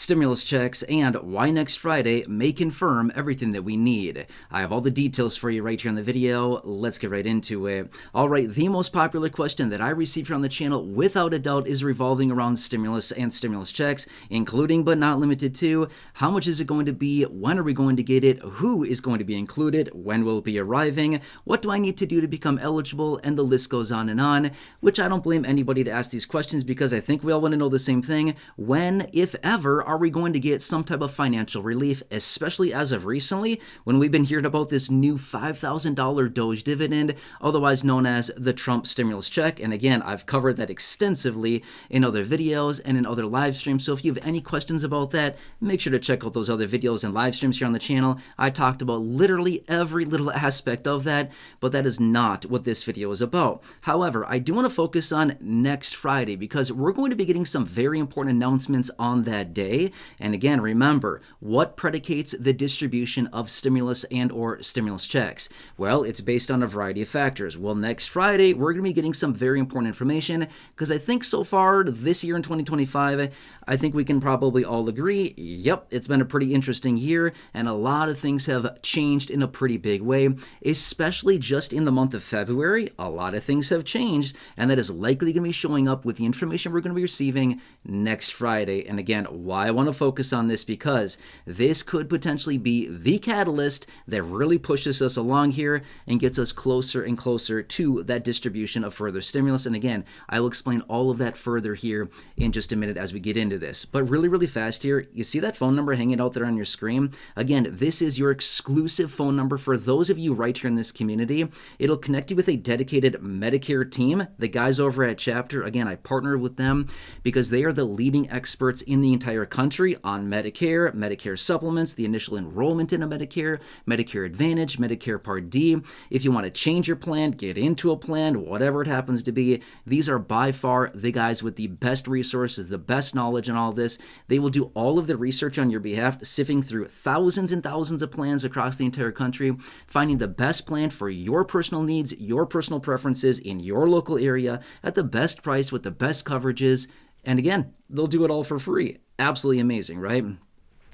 stimulus checks, and why next Friday may confirm everything that we need. I have all the details for you right here in the video. Let's get right into it. All right, the most popular question that I receive here on the channel, without a doubt, is revolving around stimulus and stimulus checks, including but not limited to, how much is it going to be, when are we going to get it, who is going to be included, when will it be arriving, what do I need to do to become eligible, and the list goes on, which I don't blame anybody to ask these questions because I think we all want to know the same thing. When, if ever, are we going to get some type of financial relief, especially as of recently when we've been hearing about this new $5,000 DOGE dividend, otherwise known as the Trump stimulus check. And again, I've covered that extensively in other videos and in other live streams. So if you have any questions about that, make sure to check out those other videos and live streams here on the channel. I talked about literally every little aspect of that, but that is not what this video is about. However, I do want to focus on next Friday because we're going to be getting some very important announcements on that day. And again, remember, what predicates the distribution of stimulus and or stimulus checks? Well, it's based on a variety of factors. Well, next Friday, we're going to be getting some very important information because I think so far this year in 2025, I think we can probably all agree, yep, it's been a pretty interesting year and a lot of things have changed in a pretty big way, especially just in the month of February. A lot of things have changed, and that is likely going to be showing up with the information we're going to be receiving next Friday. And again, why I want to focus on this, because this could potentially be the catalyst that really pushes us along here and gets us closer and closer to that distribution of further stimulus. And again, I will explain all of that further here in just a minute as we get into this. But really fast here, you see that phone number hanging out there on your screen? Again, this is your exclusive phone number for those of you right here in this community. It'll connect you with a dedicated Medicare team. The guys over at Chapter, again, I partner with them because they are the leading experts in the entire country on Medicare, Medicare supplements, the initial enrollment into Medicare, Medicare Advantage, Medicare Part D. If you want to change your plan, get into a plan, whatever it happens to be, these are by far the guys with the best resources, the best knowledge in all this. They will do all of the research on your behalf, sifting through thousands and thousands of plans across the entire country, finding the best plan for your personal needs, your personal preferences in your local area at the best price with the best coverages. And again, they'll do it all for free. Absolutely amazing, right?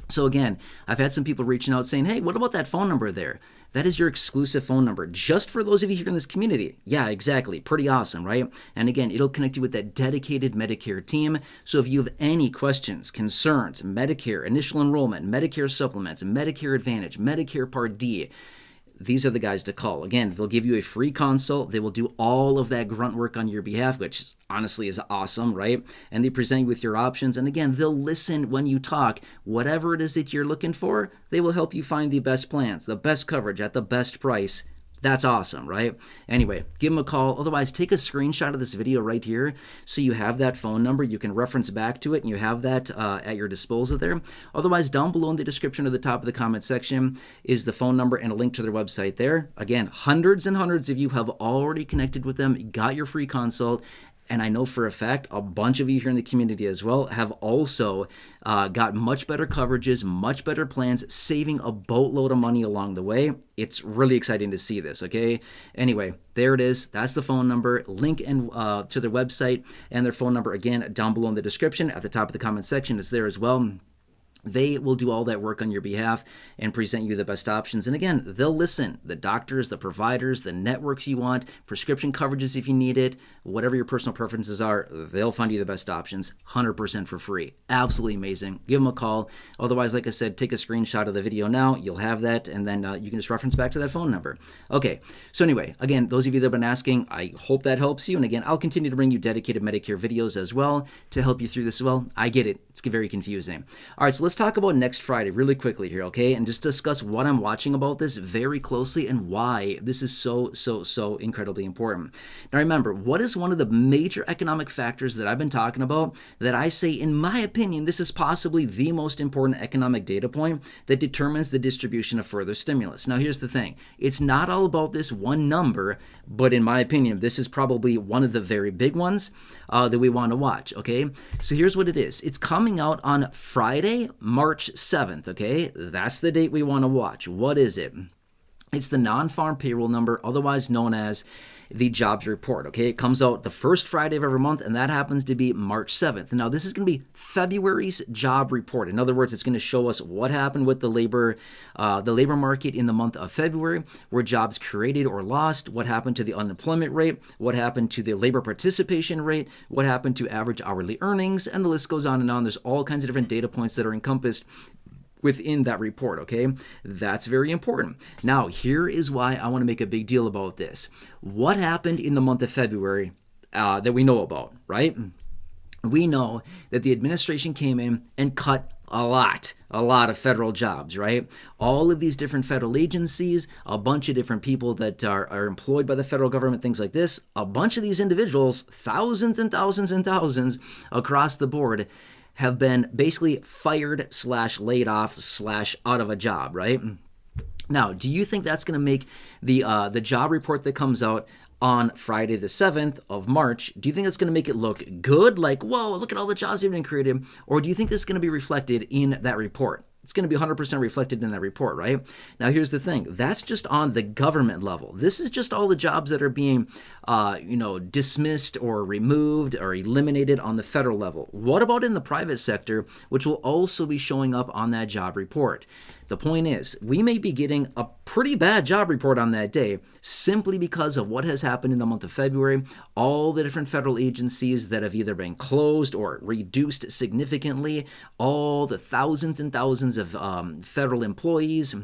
So again, I've had some people reaching out saying, hey, what about that phone number there? That is your exclusive phone number just for those of you here in this community. Yeah, exactly. Pretty awesome, right? And again, it'll connect you with that dedicated Medicare team. So if you have any questions, concerns, Medicare, initial enrollment, Medicare supplements, Medicare Advantage, Medicare Part D, these are the guys to call. Again, they'll give you a free consult. They will do all of that grunt work on your behalf, which honestly is awesome, right? And they present you with your options. And again, they'll listen when you talk. Whatever it is that you're looking for, they will help you find the best plans, the best coverage at the best price. That's awesome, right? Anyway, give them a call. Otherwise, take a screenshot of this video right here so you have that phone number. You can reference back to it and you have that at your disposal there. Otherwise, down below in the description at the top of the comment section is the phone number and a link to their website there. Again, hundreds and hundreds of you have already connected with them, got your free consult. And I know for a fact a bunch of you here in the community as well have also got much better coverages, much better plans, saving a boatload of money along the way. It's really exciting to see this, okay? Anyway, there it is. That's the phone number. Link to their website and their phone number, again, down below in the description. At the top of the comment section, it's there as well. They will do all that work on your behalf and present you the best options. And again, they'll listen. The doctors, the providers, the networks you want, prescription coverages if you need it, whatever your personal preferences are, they'll find you the best options 100% for free. Absolutely amazing. Give them a call. Otherwise, like I said, take a screenshot of the video now. You'll have that, and then you can just reference back to that phone number. Okay, so anyway, again, those of you that have been asking, I hope that helps you. And again, I'll continue to bring you dedicated Medicare videos as well to help you through this as well. I get it. It's very confusing. All right, so let's talk about next Friday really quickly here, okay? And just discuss what I'm watching about this very closely and why this is so incredibly important. Now remember, what is one of the major economic factors that I've been talking about that I say, in my opinion, this is possibly the most important economic data point that determines the distribution of further stimulus. Now here's the thing. It's not all about this one number, but in my opinion, this is probably one of the very big ones that we want to watch, okay? So here's what it is. It's coming out on Friday, March 7th, okay? That's the date we want to watch. What is it? It's the non-farm payroll number, otherwise known as the jobs report. Okay, it comes out the first Friday of every month, and that happens to be March 7th. Now, this is going to be February's job report. In other words, it's going to show us what happened with the labor market in the month of February, were jobs created or lost, what happened to the unemployment rate, what happened to the labor participation rate, what happened to average hourly earnings, and the list goes on and on. There's all kinds of different data points that are encompassed within that report, okay? That's very important. Now, here is why I want to make a big deal about this. What happened in the month of February that we know about, right? We know that the administration came in and cut a lot of federal jobs, right? All of these different federal agencies, a bunch of different people that are employed by the federal government, things like this, a bunch of these individuals, thousands and thousands and thousands across the board, have been basically fired / laid off / out of a job, right? Now, do you think that's going to make the job report that comes out on Friday the 7th of March, do you think that's going to make it look good? Like, whoa, look at all the jobs that have been created. Or do you think this is going to be reflected in that report? It's going to be 100% reflected in that report, right? Now, here's the thing. That's just on the government level. This is just all the jobs that are being, dismissed or removed or eliminated on the federal level. What about in the private sector, which will also be showing up on that job report? The point is, we may be getting a pretty bad job report on that day simply because of what has happened in the month of February, all the different federal agencies that have either been closed or reduced significantly, all the thousands and thousands of federal employees,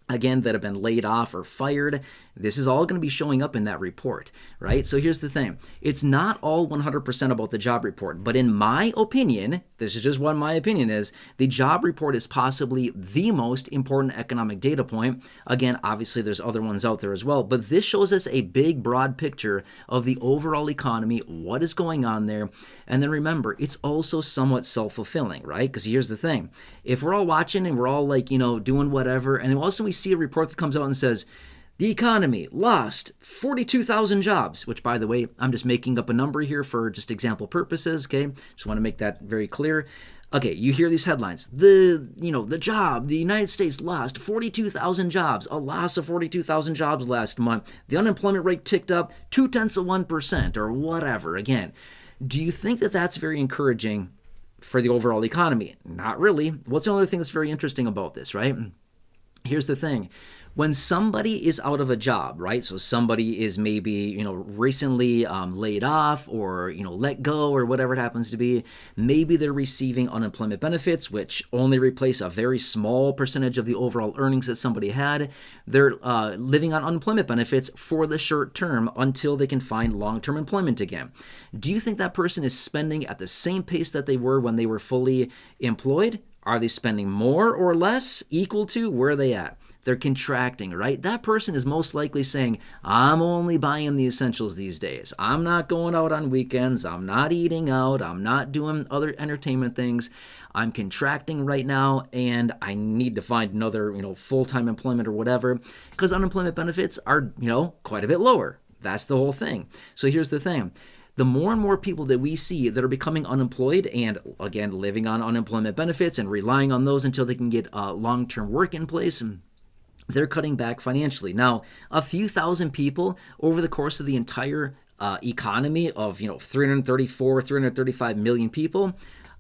again, that have been laid off or fired. This is all going to be showing up in that report, right? So here's the thing. It's not all 100% about the job report, but in my opinion, this is just what my opinion is, the job report is possibly the most important economic data point. Again, obviously there's other ones out there as well, but this shows us a big, broad picture of the overall economy, what is going on there. And then remember, it's also somewhat self-fulfilling, right? Because here's the thing. If we're all watching and we're all like, doing whatever, and also we see a report that comes out and says, the economy lost 42,000 jobs, which, by the way, I'm just making up a number here for just example purposes, okay? Just want to make that very clear. Okay, you hear these headlines. The United States lost 42,000 jobs, a loss of 42,000 jobs last month. The unemployment rate ticked up 0.2% or whatever. Again, do you think that that's very encouraging for the overall economy? Not really. What's another thing that's very interesting about this, right? Here's the thing. When somebody is out of a job, right? So somebody is maybe, recently laid off or, let go or whatever it happens to be. Maybe they're receiving unemployment benefits, which only replace a very small percentage of the overall earnings that somebody had. They're living on unemployment benefits for the short term until they can find long-term employment again. Do you think that person is spending at the same pace that they were when they were fully employed? Are they spending more or less? Equal to? Where are they at? They're contracting, right? That person is most likely saying, I'm only buying the essentials these days. I'm not going out on weekends. I'm not eating out. I'm not doing other entertainment things. I'm contracting right now, and I need to find another, full-time employment or whatever, because unemployment benefits are, quite a bit lower. That's the whole thing. So here's the thing. The more and more people that we see that are becoming unemployed and, again, living on unemployment benefits and relying on those until they can get long-term work in place, they're cutting back financially. Now, a few thousand people over the course of the entire economy of, 335 million people,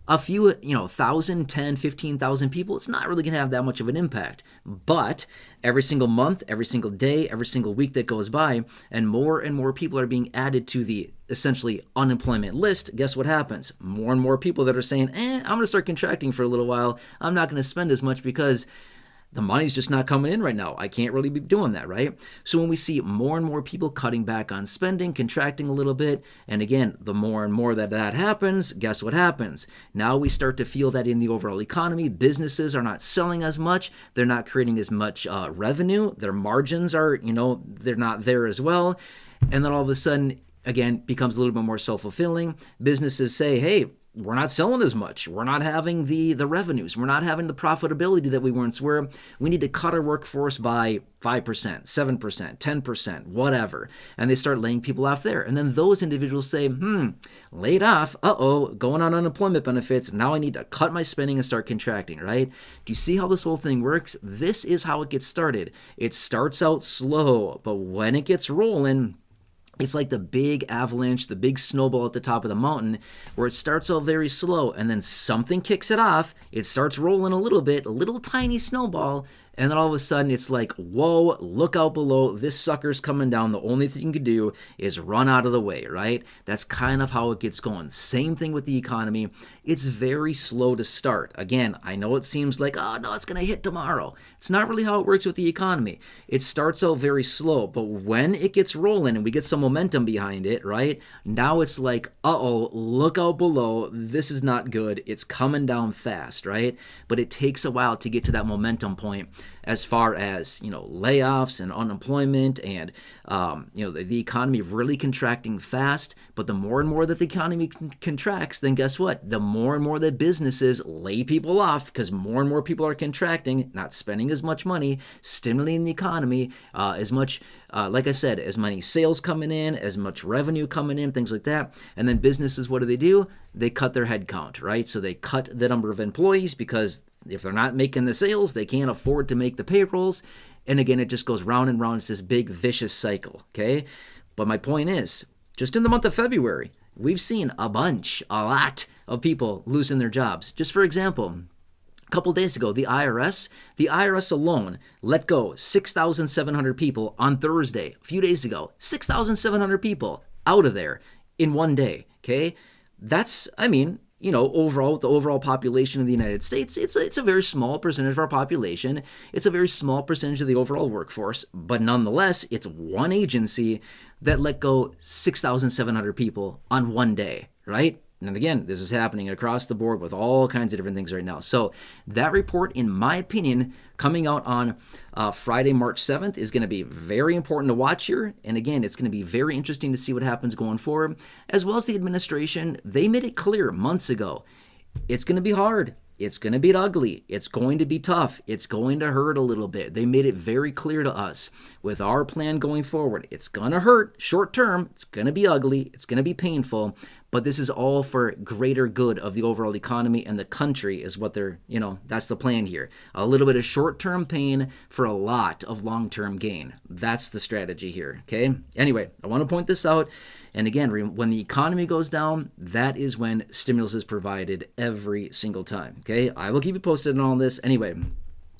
a few, 1,000, 10, 15,000 people, it's not really going to have that much of an impact. But every single month, every single day, every single week that goes by, and more people are being added to the essentially unemployment list, guess what happens? More and more people that are saying, I'm going to start contracting for a little while. I'm not going to spend as much because the money's just not coming in right now. I can't really be doing that, right? So when we see more and more people cutting back on spending, contracting a little bit, and again, the more and more that happens, guess what happens? Now we start to feel that in the overall economy. Businesses are not selling as much. They're not creating as much revenue. Their margins are, they're not there as well. And then all of a sudden, again, becomes a little bit more self-fulfilling. Businesses say, hey, we're not selling as much. We're not having the revenues. We're not having the profitability that we once were. We need to cut our workforce by 5%, 7%, 10%, whatever. And they start laying people off there. And then those individuals say, laid off, going on unemployment benefits. Now I need to cut my spending and start contracting, right? Do you see how this whole thing works? This is how it gets started. It starts out slow, but when it gets rolling, It's like the big avalanche, the big snowball at the top of the mountain, where it starts out very slow and then something kicks it off. It starts rolling a little bit, a little tiny snowball, and then all of a sudden it's like, whoa, look out below. This sucker's coming down. The only thing you can do is run out of the way, right? That's kind of how it gets going. Same thing with the economy. It's very slow to start. Again, I know it seems like, oh no, it's going to hit tomorrow. It's not really how it works with the economy. It starts out very slow, but when it gets rolling and we get some momentum behind it, right? Now it's like, uh-oh, look out below. This is not good. It's coming down fast, right? But it takes a while to get to that momentum point as far as, layoffs and unemployment and, the economy really contracting fast. But the more and more that the economy contracts, then guess what? The more and more that businesses lay people off because more and more people are contracting, not spending as much money, stimulating the economy as much, like I said, as many sales coming in, as much revenue coming in, things like that. And then businesses, what do? They cut their head count, right? So they cut the number of employees because if they're not making the sales, they can't afford to make the payrolls. And again, it just goes round and round. It's this big vicious cycle, okay? But my point is, just in the month of February, we've seen a lot of people losing their jobs. Just for example, a couple days ago, the IRS alone let go 6,700 people on Thursday. A few days ago, 6,700 people out of there in one day, okay? That's, overall, the overall population of the United States, it's a very small percentage of our population. It's a very small percentage of the overall workforce, but nonetheless, it's one agency that let go 6,700 people on one day, right? And again, this is happening across the board with all kinds of different things right now. So that report, in my opinion, coming out on Friday, March 7th is going to be very important to watch here. And again, it's going to be very interesting to see what happens going forward. As well as the administration, they made it clear months ago, it's going to be hard. It's going to be ugly. It's going to be tough. It's going to hurt a little bit. They made it very clear to us with our plan going forward. It's going to hurt short term. It's going to be ugly. It's going to be painful. But this is all for greater good of the overall economy and the country is what they're, that's the plan here. A little bit of short-term pain for a lot of long-term gain. That's the strategy here, okay? Anyway, I want to point this out. And again, when the economy goes down, that is when stimulus is provided every single time, okay? I will keep you posted on all this. Anyway,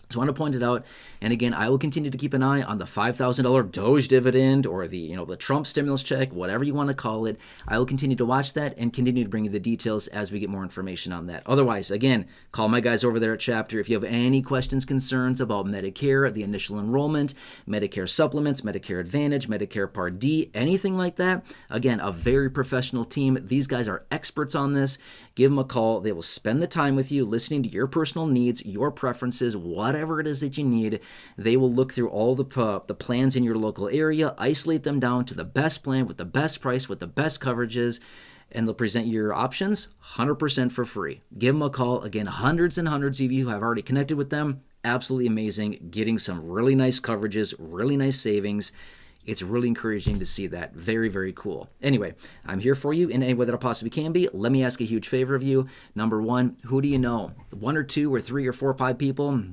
so I want to point it out. And again, I will continue to keep an eye on the $5,000 DOGE dividend or the Trump stimulus check, whatever you want to call it. I will continue to watch that and continue to bring you the details as we get more information on that. Otherwise, again, call my guys over there at Chapter if you have any questions, concerns about Medicare, the initial enrollment, Medicare supplements, Medicare Advantage, Medicare Part D, anything like that. Again, a very professional team. These guys are experts on this. Give them a call. They will spend the time with you, listening to your personal needs, your preferences, whatever it is that you need. They will look through all the plans in your local area, isolate them down to the best plan with the best price, with the best coverages, and they'll present you your options 100% for free. Give them a call. Again, hundreds and hundreds of you have already connected with them. Absolutely amazing. Getting some really nice coverages, really nice savings. It's really encouraging to see that. Very, very cool. Anyway, I'm here for you in any way that I possibly can be. Let me ask a huge favor of you. Number one, who do you know? 1 or 2 or 3 or 4 or 5 people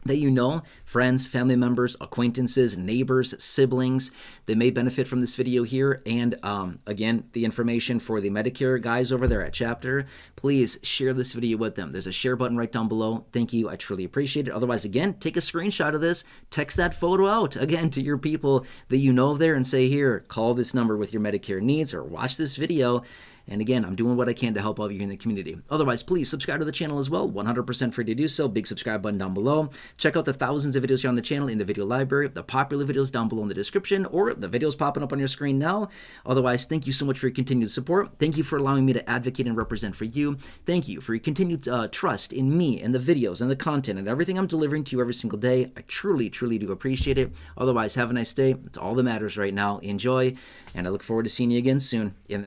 that you know, friends, family members, acquaintances, neighbors, siblings, that may benefit from this video here. And again, the information for the Medicare guys over there at Chapter, please share this video with them. There's a share button right down below. Thank you. I truly appreciate it. Otherwise, again, take a screenshot of this, text that photo out again to your people that you know there and say, here, call this number with your Medicare needs or watch this video. And again, I'm doing what I can to help out you in the community. Otherwise, please subscribe to the channel as well. 100% free to do so. Big subscribe button down below. Check out the thousands of videos here on the channel in the video library, the popular videos down below in the description, or the videos popping up on your screen now. Otherwise, thank you so much for your continued support. Thank you for allowing me to advocate and represent for you. Thank you for your continued trust in me and the videos and the content and everything I'm delivering to you every single day. I truly, truly do appreciate it. Otherwise, have a nice day. It's all that matters right now. Enjoy, and I look forward to seeing you again soon.